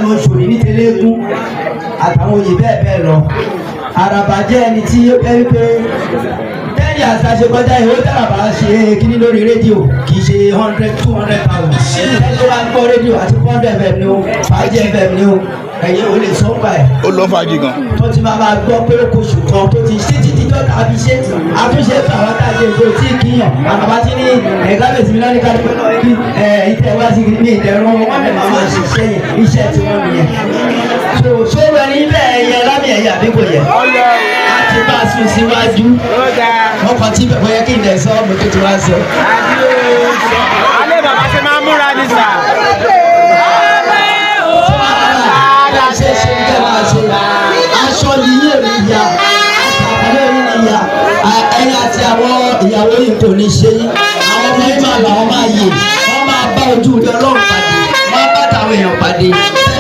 ní Oṣòdì ní Tẹlẹ́gùn àtàwọn oyè bẹ́ẹ̀ lọ. Àràbà jẹ́ ẹni tí ó fẹ́ wípé tẹ́lẹ̀ àṣàṣe kọjá ìwé tàràbà ṣe kíní lórí rédíò kì í ṣe 100-200,000. ẹni tó bá ń gbọ́ rédíò àti pọ́ńdù FM ni ó fàájì FM ni ó ẹ̀yẹ ò lè sọ ń gbà ẹ̀. ó lọ fàájì gan. tó ti máa gbọ́ pé ó kóṣù kan tó ti ṣe títí tó tàbí ṣe àtúnṣe àwọn tájé ìgò tí kíyàn àbá tí ní ẹ̀ka bèsì mi lọ́ní kárí pé ìtẹ̀wá sí ní ìtẹ̀rún wọn lè máa ṣiṣẹ́ yẹn iṣẹ́ tí wọ́n nìyẹn. ṣó rẹ ní bẹ́ẹ̀ yẹ lámì ẹ̀yà bí kò yẹ. a ti bá a sùn síwájú. ọkọ̀ tí bẹ̀rẹ̀ yẹ kí n lẹ̀ sọ ọmọ tó ti wá sọ. alẹ́ bàbá ṣe máa ń múra ní sà. aṣọ yìí èrè ìyá àtàkùnrin èrè ìyá ẹ̀yìn àti àwọn ìyàwó yìí kò ní ṣe yín àwọn ọmọ yìí máa là wọ́n máa yè wọ́n máa bá ojú ilé Ọlọ́run pàdé wọ́n bá tàwọn èèyàn pàdé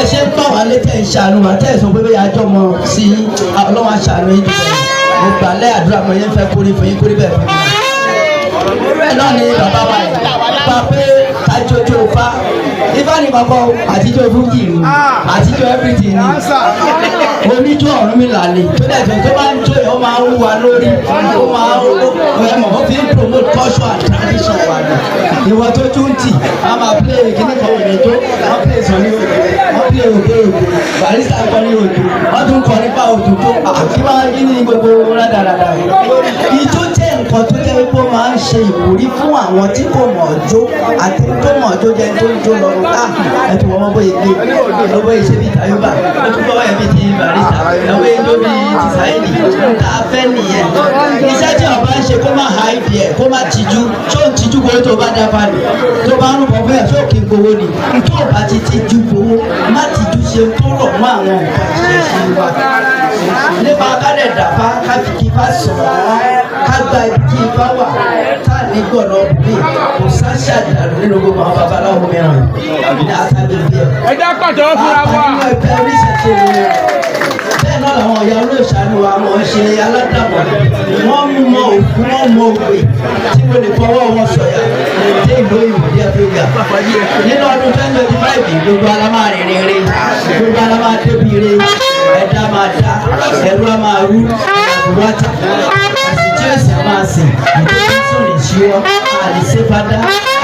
ẹ ṣe ń tọ̀ wá létẹ̀ ń ṣàánú wa tẹ́ ẹ̀ sọ pé bẹ́ẹ̀ àjọ mọ̀ sí Ọlọ́run aṣàánú yín jù bẹ́ẹ̀ mo gbà lẹ́ àdúrà mọ̀ yẹn fẹ́ kórè fún yín kórè bẹ́ẹ̀ fún mi bẹ́ẹ̀ náà ni bàbá wa yìí pa pé kájójó fa ifá ni bàbá àtijọ́ fújì ni àtijọ́ everything ni oníjó Ọ̀rúnmìlà ni tó dẹ̀ tó bá ń jó yẹn ó máa ń wà lórí ó máa ń ẹ̀mọ̀ ó fi ń promote culture and tradition wa ni ìwọ tó tún tì á máa play kíní kan òní tó wọ́n play sọ ní òdo wọ́n play òdo barista kọ ní òdo wọ́n tún kọ nípa òdo tó kí wọ́n yí ní gbogbo rádaràdà ìjó jẹ́ nǹkan tó jẹ́ pé ó máa ń ṣe ìwúrí fún àwọn tí kò mọ̀ ọjọ́ àti tó mọ̀ ọjọ́ jẹ́ tó ń jó lọ ẹtù wọn bóyá gbé lọ́wọ́ iṣẹ́ bíi Tayọba ẹtù bọ́ ẹ̀ bíi ti barista lọ́wọ́ ijó bíi ti Sáyẹ́dì tá a fẹ́ nìyẹn iṣẹ́ tí ọba ń ṣe kó má ha ibi ẹ̀ kó má tijú tó ń tijú gbowó tó bá dá fani tó bá ń rúbọ fún ẹ̀ tó kì í gbowó ni tó bá ti tijú gbowó má tijú ṣe tó rọ̀ mọ́ àwọn nǹkan ìṣẹ̀ṣẹ̀ wa nípa kálẹ̀ dàbá káfíkì bá sọ̀rọ̀ ká gba ibi tí ifá wà tá a ní gbọ̀nà bí kò sáṣà dàrú nínú gbogbo àwọn babaláwo mìíràn ní àtàgbègbè ẹ̀. ẹ jẹ́ pàtó fúnra wa. àwọn ẹgbẹ́ oríṣiríṣi rẹ̀ bẹ́ẹ̀ náà làwọn ọ̀yà olóòṣàánú wa wọ́n ṣe aládàbọ̀ wọ́n mú mọ òkú wọ́n mọ òwe tí mo lè fọwọ́ wọn sọ̀yà dé ìlú ìwòdí àfẹ́yà nínú ọdún 2025 gbogbo alámàrìnrìn rẹ̀ gbogbo alámàdébìrì ẹ̀dá máa dá ẹ̀rú á máa rú àbúrò àtàkùn àsìjọ́ ẹ̀sìn á máa sìn ìdíjọ́ ìṣíwọ́ àdìsẹ́fadá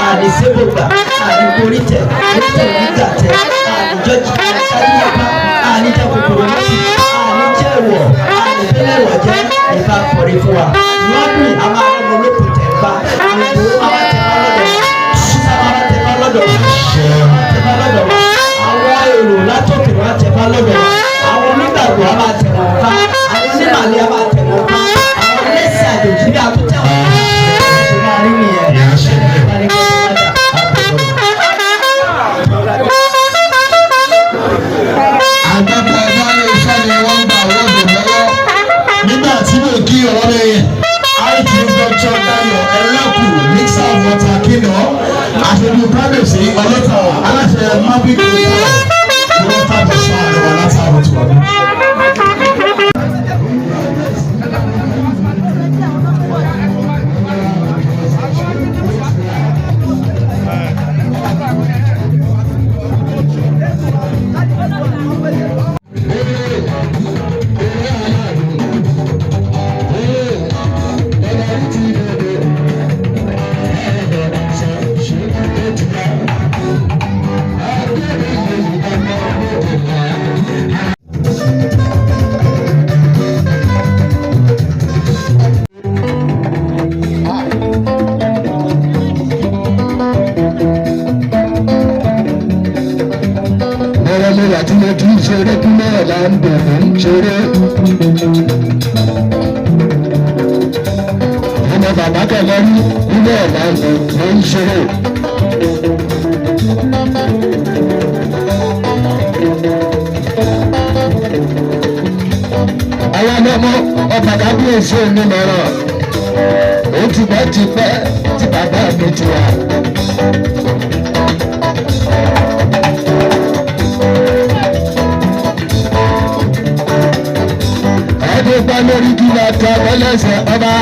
àdìsẹ́bọ̀gbà àdìgbòrítẹ̀ oríṣẹ̀ nígbàtẹ̀ àdìjọ́jì àdìyàpá àdìjẹ́ kòkòrò lọ́sì àdìjẹ́ ìwọ̀ àdìjẹ́lẹ̀wọ̀ jẹ́ ìfà kọ̀rí fún wa lọ́dún àwọn ará olókùn tẹ̀ bá ìgbòho máa tẹ̀ bá lọ́dọ̀ àwọn èrò látòkè wá tẹ̀ bá lọ́dọ̀ àwọn onígbàgbọ́ á máa tẹ̀ wọ́n ká àwọn onímàlẹ́ á máa tẹ̀ wọ́n ká àwọn ẹlẹ́sìn àjòjì bí àtúntẹ̀ wọ́n ṣe máa rí nìyẹn. àgbàpọ̀ ọ̀dọ́ iṣẹ́ ni wọ́n gbà wọ́ọ̀dù lọ́wọ́ nígbà tí mo kí ọ̀rẹ́ ITV Dr. Dayo Ẹlẹ́kù mixer of water kingdom àṣẹbí kábíyèsí ọlọ́tà aláṣẹ mavic water bọ̀ṣọ́ àrẹwà láti àbùtù ọdún. Tí mo tún ṣeré kí náà là ń bẹ̀rẹ̀ ń ṣeré. Ọmọ bàbá kẹlẹ́ rí ilé ọ̀la ló ń ṣeré. Àwọn ọmọ ọba kábíyèsí òní lọ́rọ̀. Ó ti pẹ́ tí bàbá mi ti wà. Adépa lórí kí la ta ẹlẹ́sẹ̀ ọba.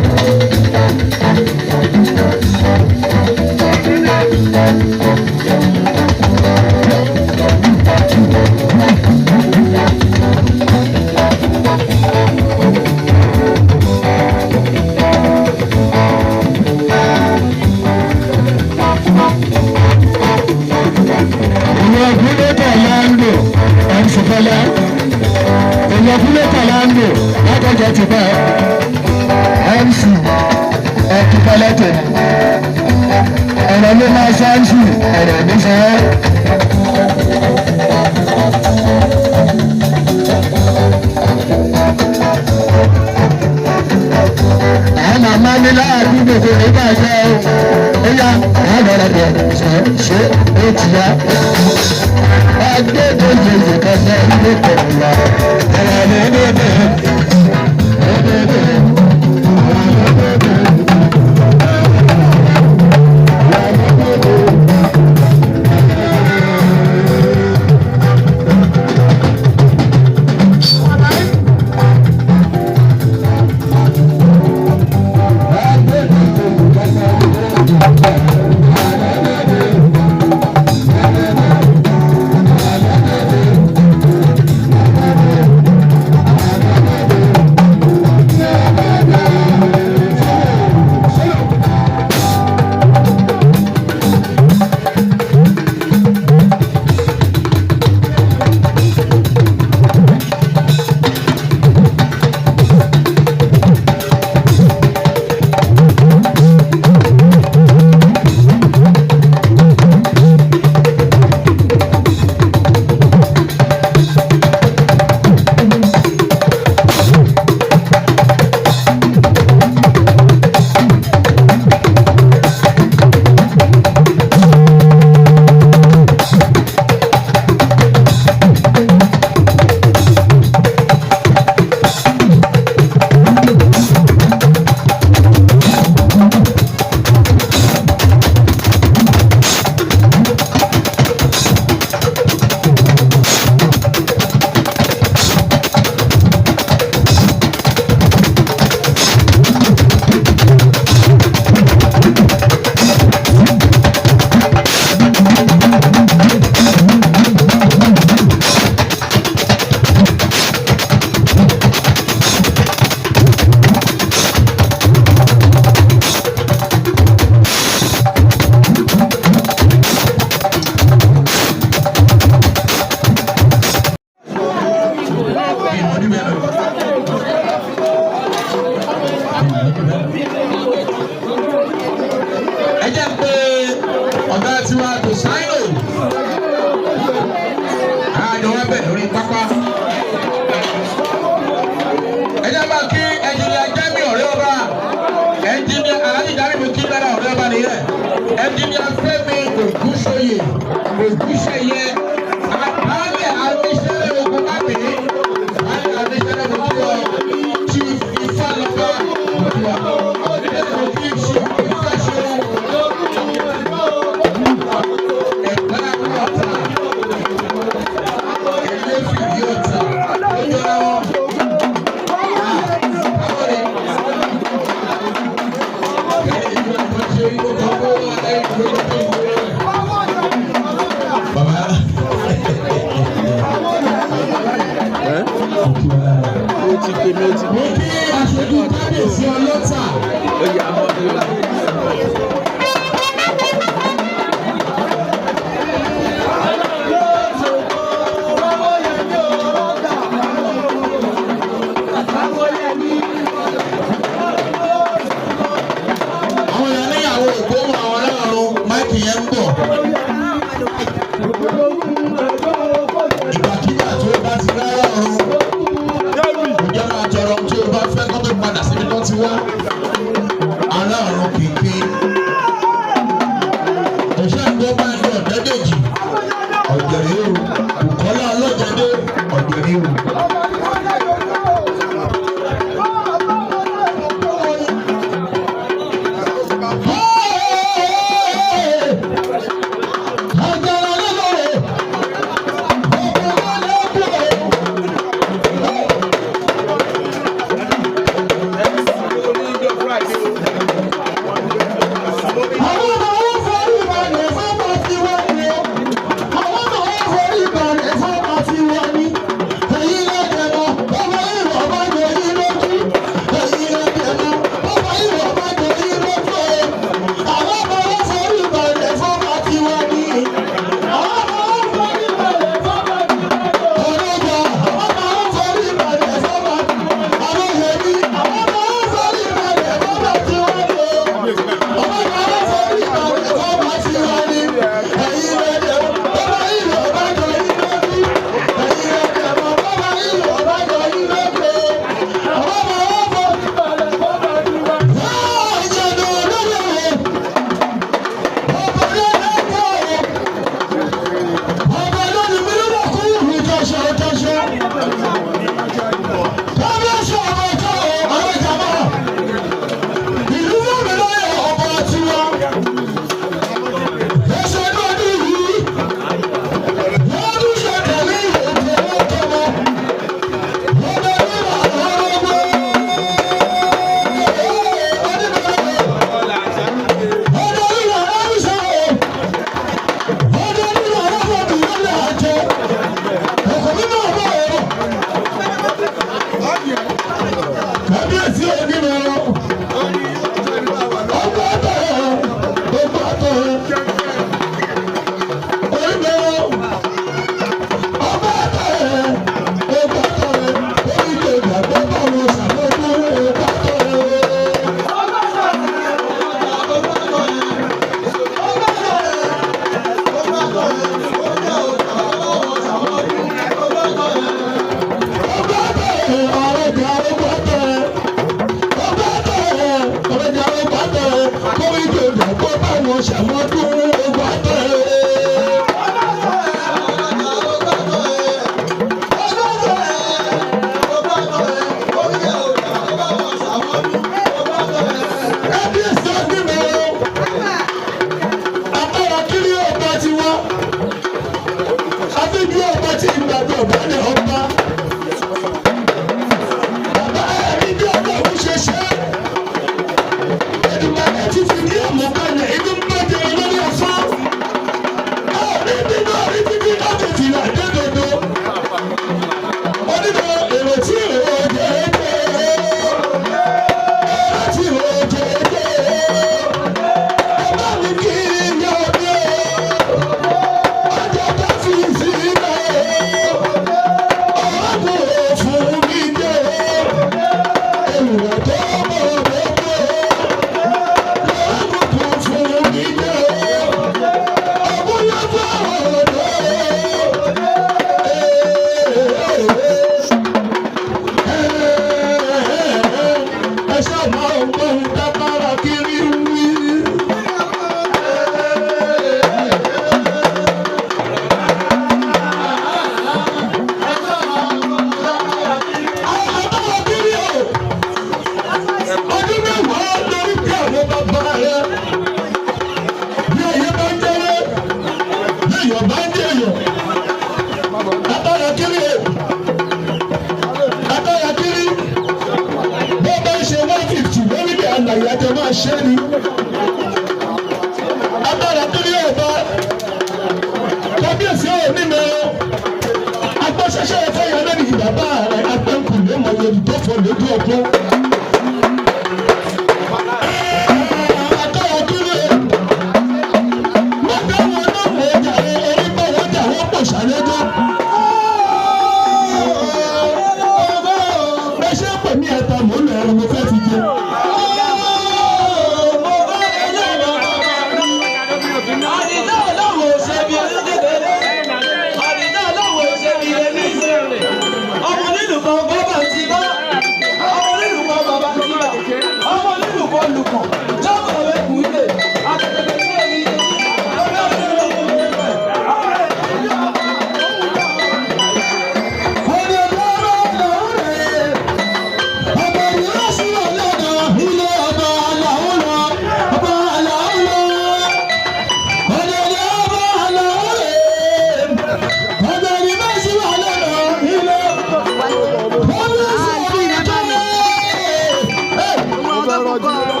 God.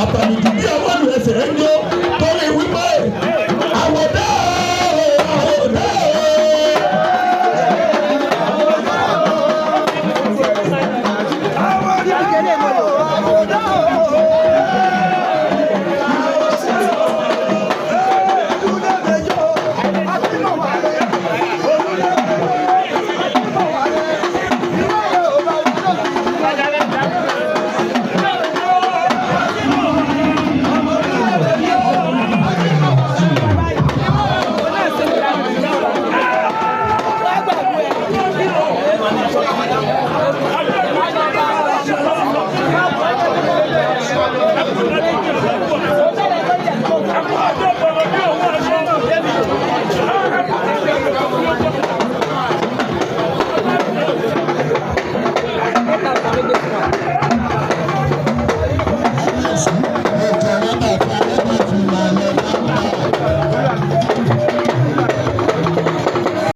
Àpàlùjù bí àwọn olùẹsẹ̀ ń yó.